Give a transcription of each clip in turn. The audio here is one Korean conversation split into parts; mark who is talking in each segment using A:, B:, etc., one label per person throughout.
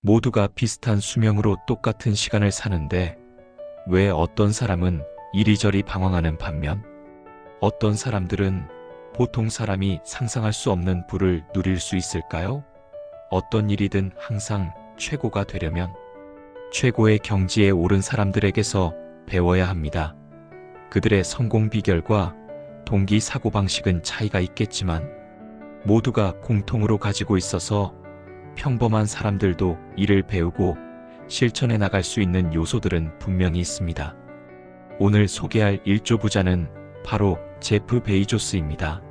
A: 모두가 비슷한 수명으로 똑같은 시간을 사는데 왜 어떤 사람은 이리저리 방황하는 반면 어떤 사람들은 보통 사람이 상상할 수 없는 부를 누릴 수 있을까요? 어떤 일이든 항상 최고가 되려면 최고의 경지에 오른 사람들에게서 배워야 합니다. 그들의 성공 비결과 동기 사고방식은 차이가 있겠지만 모두가 공통으로 가지고 있어서 평범한 사람들도 이를 배우고 실천해 나갈 수 있는 요소들은 분명히 있습니다. 오늘 소개할 1조 부자는 바로 제프 베이조스입니다.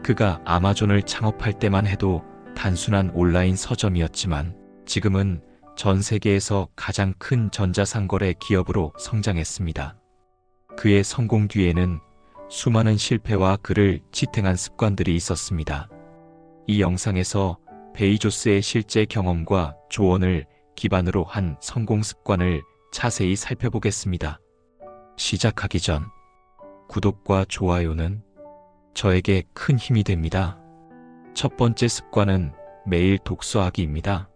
A: 그가 아마존을 창업할 때만 해도 단순한 온라인 서점이었지만 지금은 전 세계에서 가장 큰 전자상거래 기업으로 성장했습니다. 그의 성공 뒤에는 수많은 실패와 그를 지탱한 습관들이 있었습니다. 이 영상에서 베이조스의 실제 경험과 조언을 기반으로 한 성공 습관을 자세히 살펴보겠습니다. 시작하기 전 구독과 좋아요는 저에게 큰 힘이 됩니다. 첫 번째 습관은 매일 독서하기입니다.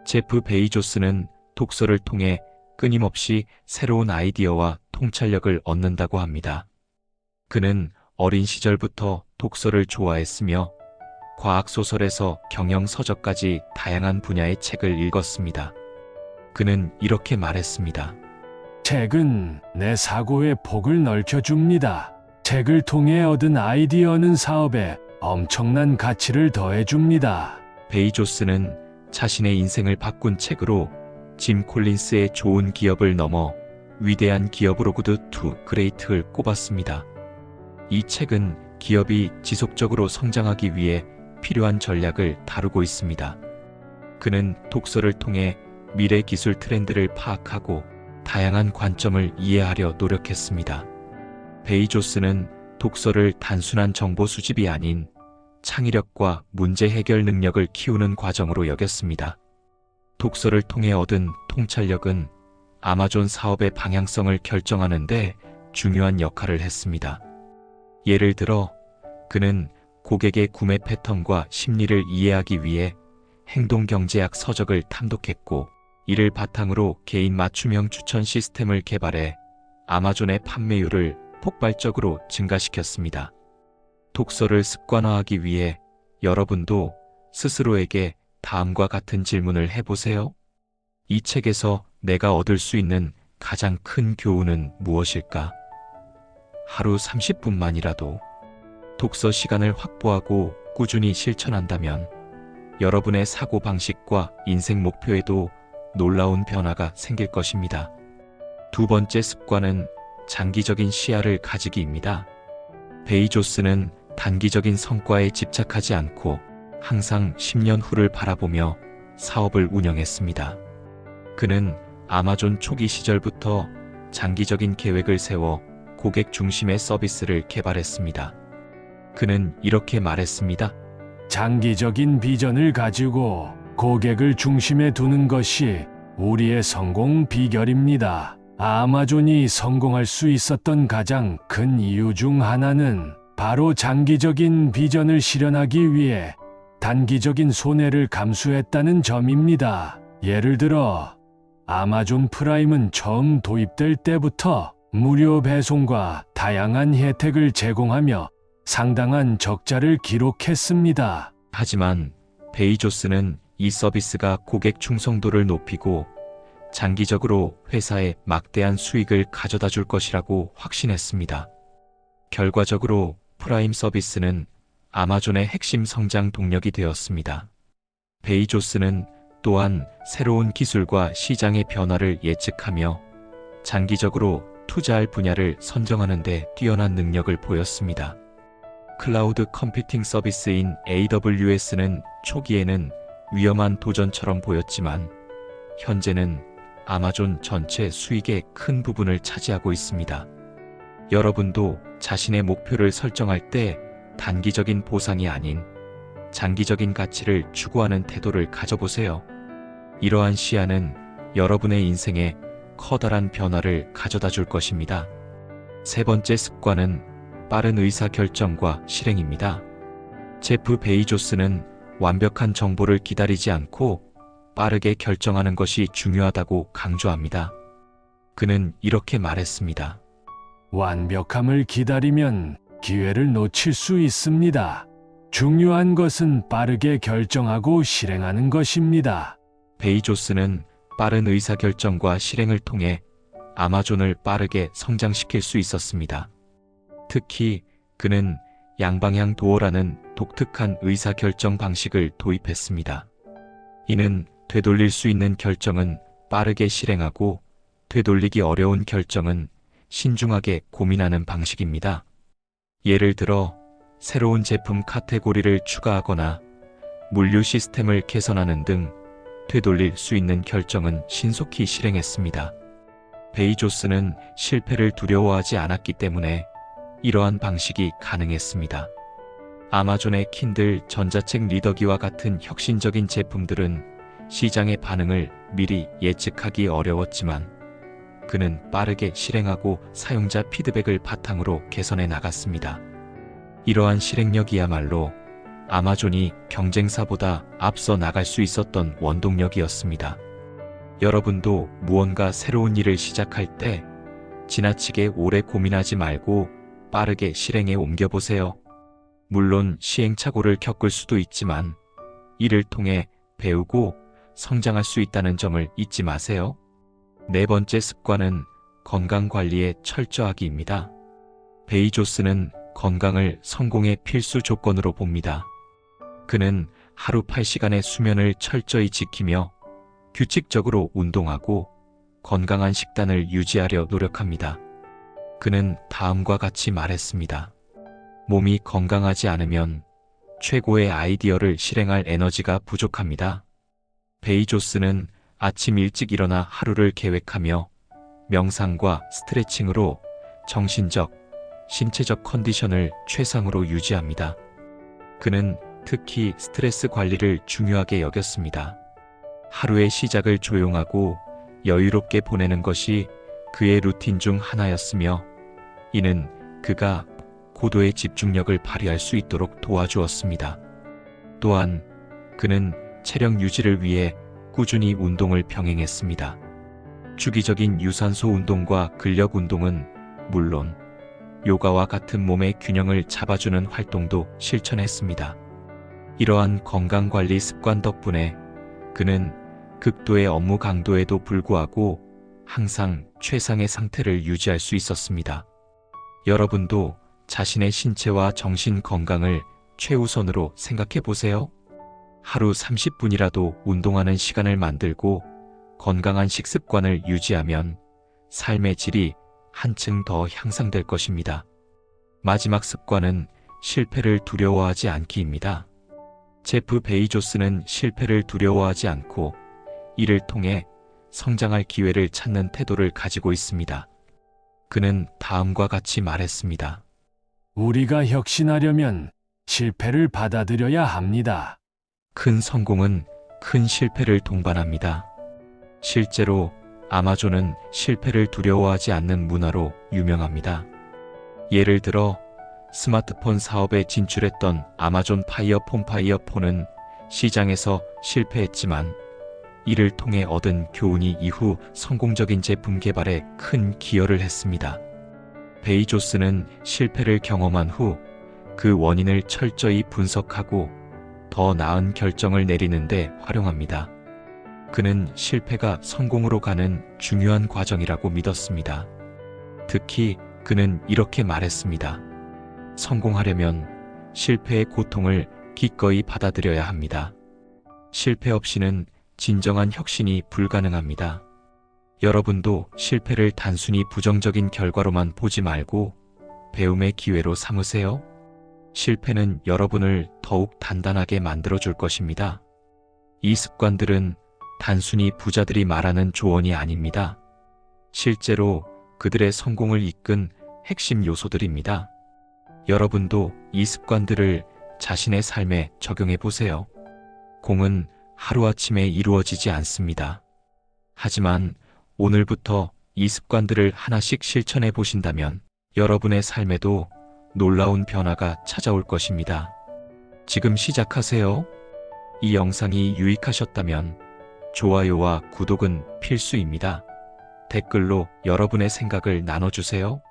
A: 제프 베이조스는 독서를 통해 끊임없이 새로운 아이디어와 통찰력을 얻는다고 합니다. 그는 어린 시절부터 독서를 좋아했으며 과학소설에서 경영서적까지 다양한 분야의 책을 읽었습니다. 그는 이렇게 말했습니다.
B: 책은 내 사고의 폭을 넓혀줍니다. 책을 통해 얻은 아이디어는 사업에 엄청난 가치를 더해줍니다.
A: 베이조스는 자신의 인생을 바꾼 책으로 짐 콜린스의 좋은 기업을 넘어 위대한 기업으로 구드 투 그레이트를 꼽았습니다. 이 책은 기업이 지속적으로 성장하기 위해 필요한 전략을 다루고 있습니다. 그는 독서를 통해 미래 기술 트렌드를 파악하고 다양한 관점을 이해하려 노력했습니다. 베이조스는 독서를 단순한 정보 수집이 아닌 창의력과 문제 해결 능력을 키우는 과정으로 여겼습니다. 독서를 통해 얻은 통찰력은 아마존 사업의 방향성을 결정하는 데 중요한 역할을 했습니다. 예를 들어 그는 고객의 구매 패턴과 심리를 이해하기 위해 행동경제학 서적을 탐독했고 이를 바탕으로 개인 맞춤형 추천 시스템을 개발해 아마존의 판매율을 폭발적으로 증가시켰습니다. 독서를 습관화하기 위해 여러분도 스스로에게 다음과 같은 질문을 해보세요. 이 책에서 내가 얻을 수 있는 가장 큰 교훈은 무엇일까? 하루 30분만이라도 독서 시간을 확보하고 꾸준히 실천한다면 여러분의 사고방식과 인생 목표에도 놀라운 변화가 생길 것입니다. 두 번째 습관은 장기적인 시야를 가지기입니다. 베이조스는 단기적인 성과에 집착하지 않고 항상 10년 후를 바라보며 사업을 운영했습니다. 그는 아마존 초기 시절부터 장기적인 계획을 세워 고객 중심의 서비스를 개발했습니다. 그는 이렇게 말했습니다.
B: 장기적인 비전을 가지고 고객을 중심에 두는 것이 우리의 성공 비결입니다. 아마존이 성공할 수 있었던 가장 큰 이유 중 하나는 바로 장기적인 비전을 실현하기 위해 단기적인 손해를 감수했다는 점입니다. 예를 들어 아마존 프라임은 처음 도입될 때부터 무료 배송과 다양한 혜택을 제공하며 상당한 적자를 기록했습니다.
A: 하지만 베이조스는 이 서비스가 고객 충성도를 높이고 장기적으로 회사에 막대한 수익을 가져다 줄 것이라고 확신했습니다. 결과적으로 프라임 서비스는 아마존의 핵심 성장 동력이 되었습니다. 베이조스는 또한 새로운 기술과 시장의 변화를 예측하며 장기적으로 투자할 분야를 선정하는 데 뛰어난 능력을 보였습니다. 클라우드 컴퓨팅 서비스인 AWS는 초기에는 위험한 도전처럼 보였지만 현재는 아마존 전체 수익의 큰 부분을 차지하고 있습니다. 여러분도 자신의 목표를 설정할 때 단기적인 보상이 아닌 장기적인 가치를 추구하는 태도를 가져보세요. 이러한 시야는 여러분의 인생에 커다란 변화를 가져다 줄 것입니다. 세 번째 습관은 빠른 의사결정과 실행입니다. 제프 베이조스는 완벽한 정보를 기다리지 않고 빠르게 결정하는 것이 중요하다고 강조합니다. 그는 이렇게 말했습니다.
B: 완벽함을 기다리면 기회를 놓칠 수 있습니다. 중요한 것은 빠르게 결정하고 실행하는 것입니다.
A: 베이조스는 빠른 의사결정과 실행을 통해 아마존을 빠르게 성장시킬 수 있었습니다. 특히 그는 양방향 도어라는 독특한 의사결정 방식을 도입했습니다. 이는 되돌릴 수 있는 결정은 빠르게 실행하고 되돌리기 어려운 결정은 신중하게 고민하는 방식입니다. 예를 들어 새로운 제품 카테고리를 추가하거나 물류 시스템을 개선하는 등 되돌릴 수 있는 결정은 신속히 실행했습니다. 베이조스는 실패를 두려워하지 않았기 때문에 이러한 방식이 가능했습니다. 아마존의 킨들 전자책 리더기와 같은 혁신적인 제품들은 시장의 반응을 미리 예측하기 어려웠지만 그는 빠르게 실행하고 사용자 피드백을 바탕으로 개선해 나갔습니다. 이러한 실행력이야말로 아마존이 경쟁사보다 앞서 나갈 수 있었던 원동력이었습니다. 여러분도 무언가 새로운 일을 시작할 때 지나치게 오래 고민하지 말고 빠르게 실행에 옮겨보세요. 물론 시행착오를 겪을 수도 있지만 이를 통해 배우고 성장할 수 있다는 점을 잊지 마세요. 네 번째 습관은 건강관리의 철저하기입니다. 베이조스는 건강을 성공의 필수 조건으로 봅니다. 그는 하루 8시간의 수면을 철저히 지키며 규칙적으로 운동하고 건강한 식단을 유지하려 노력합니다. 그는 다음과 같이 말했습니다. 몸이 건강하지 않으면 최고의 아이디어를 실행할 에너지가 부족합니다. 베이조스는 아침 일찍 일어나 하루를 계획하며 명상과 스트레칭으로 정신적, 신체적 컨디션을 최상으로 유지합니다. 그는 특히 스트레스 관리를 중요하게 여겼습니다. 하루의 시작을 조용하고 여유롭게 보내는 것이 그의 루틴 중 하나였으며 이는 그가 고도의 집중력을 발휘할 수 있도록 도와주었습니다. 또한 그는 체력 유지를 위해 꾸준히 운동을 병행했습니다. 주기적인 유산소 운동과 근력 운동은 물론 요가와 같은 몸의 균형을 잡아주는 활동도 실천했습니다. 이러한 건강관리 습관 덕분에 그는 극도의 업무 강도에도 불구하고 항상 최상의 상태를 유지할 수 있었습니다. 여러분도 자신의 신체와 정신 건강을 최우선으로 생각해 보세요. 하루 30분이라도 운동하는 시간을 만들고 건강한 식습관을 유지하면 삶의 질이 한층 더 향상될 것입니다. 마지막 습관은 실패를 두려워하지 않기입니다. 제프 베이조스는 실패를 두려워하지 않고 이를 통해 성장할 기회를 찾는 태도를 가지고 있습니다. 그는 다음과 같이 말했습니다.
B: 우리가 혁신하려면 실패를 받아들여야 합니다.
A: 큰 성공은 큰 실패를 동반합니다. 실제로 아마존은 실패를 두려워하지 않는 문화로 유명합니다. 예를 들어 스마트폰 사업에 진출했던 아마존 파이어폰 파이어폰은 시장에서 실패했지만 이를 통해 얻은 교훈이 이후 성공적인 제품 개발에 큰 기여를 했습니다. 베이조스는 실패를 경험한 후 그 원인을 철저히 분석하고 더 나은 결정을 내리는 데 활용합니다. 그는 실패가 성공으로 가는 중요한 과정이라고 믿었습니다. 특히 그는 이렇게 말했습니다. 성공하려면 실패의 고통을 기꺼이 받아들여야 합니다. 실패 없이는 진정한 혁신이 불가능합니다. 여러분도 실패를 단순히 부정적인 결과로만 보지 말고 배움의 기회로 삼으세요. 실패는 여러분을 더욱 단단하게 만들어줄 것입니다. 이 습관들은 단순히 부자들이 말하는 조언이 아닙니다. 실제로 그들의 성공을 이끈 핵심 요소들입니다. 여러분도 이 습관들을 자신의 삶에 적용해 보세요. 공은 하루아침에 이루어지지 않습니다. 하지만 오늘부터 이 습관들을 하나씩 실천해 보신다면 여러분의 삶에도 놀라운 변화가 찾아올 것입니다. 지금 시작하세요. 이 영상이 유익하셨다면 좋아요와 구독은 필수입니다. 댓글로 여러분의 생각을 나눠주세요.